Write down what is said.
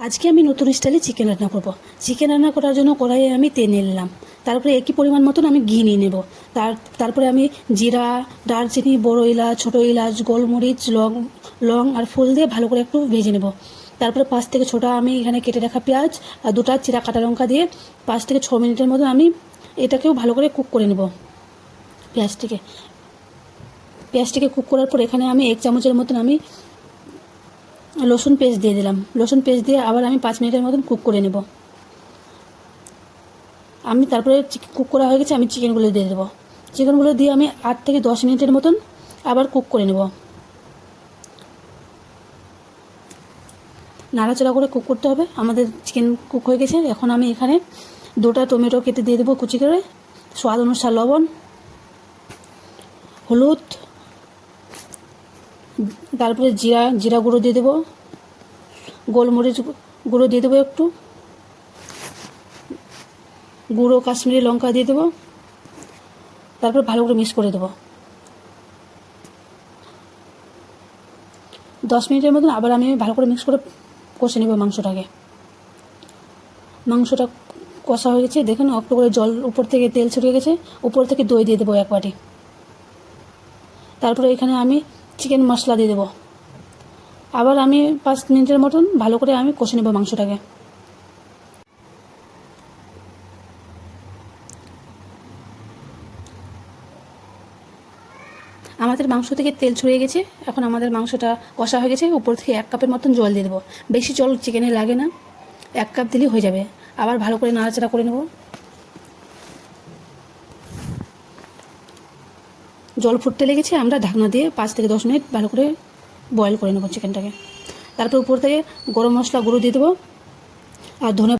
আজকে আমি নতুন স্টাইলে চিকেন রান্না করব। চিকেন রান্না করার জন্য কড়াইয়ে আমি তেল নিলাম, তারপরে একই পরিমাণ মতন আমি ঘি নিয়ে নেব। তারপরে আমি জিরা, দারচিনি, বড় এলাচ, ছোটো এলাচ, গোলমরিচ, লং আর ফুল দিয়ে ভালো করে একটু ভেজে নেব। তারপরে 5 থেকে 6টা আমি এখানে কেটে রাখা পেঁয়াজ আর 2টা চিরা কাটা লঙ্কা দিয়ে 5 থেকে 6 মিনিটের মতো আমি এটাকেও ভালো করে কুক করে নেব। পেঁয়াজটিকে কুক করার পর এখানে আমি 1 চামচের মতন আমি রসুন পেস্ট দিয়ে দিলাম। রসুন পেস্ট দিয়ে আবার আমি 5 মিনিটের মতন কুক করে নেব। আমি তারপরে কুক করা হয়ে গেছে, আমি চিকেনগুলো দিয়ে দেবো। চিকেনগুলো দিয়ে আমি 8 থেকে 10 মিনিটের মতন আবার কুক করে নেব। নাড়াচাড়া করে কুক করতে হবে। আমাদের চিকেন কুক হয়ে গেছে। এখন আমি এখানে 2টা টমেটো কেটে দিয়ে দেবো কুচি করে, স্বাদ অনুসার লবণ, হলুদ, তারপরে জিরা গুঁড়ো দিয়ে দেবো, গোলমরিচ গুঁড়ো দিয়ে দেবো, একটু গুঁড়ো কাশ্মীরি লঙ্কা দিয়ে দেবো। তারপর ভালো করে মিক্স করে দেবো। 10 মিনিটের মতন আবার আমি ভালো করে মিক্স করে কষে নেব মাংসটা কষা হয়ে গেছে। দেখুন একটু করে জল উপর থেকে তেল ছড়িয়ে গেছে। উপর থেকে দই দিয়ে দেবো 1 বাটি। তারপরে এখানে আমি চিকেন মশলা দিয়ে দেবো। আবার আমি 5 মিনিটের মতন ভালো করে আমি কষে নেব মাংসটাকে। আমাদের মাংস থেকে তেল ছড়িয়ে গেছে। এখন আমাদের মাংসটা কষা হয়ে গেছে। উপর থেকে 1 কাপের মতন জল দিয়ে দেবো। বেশি জল চিকেনে লাগে না, 1 কাপ দিলেই হয়ে যাবে। আবার ভালো করে নাড়াচাড়া করে নেব। জল ফুটতে লেগেছে, আমরা ঢাকনা দিয়ে 5 থেকে 10 মিনিট ভালো করে বয়েল করে নেব চিকেনটাকে। তারপর উপর থেকে গরম মশলা গুঁড়ো দিয়ে দেবো আর ধনে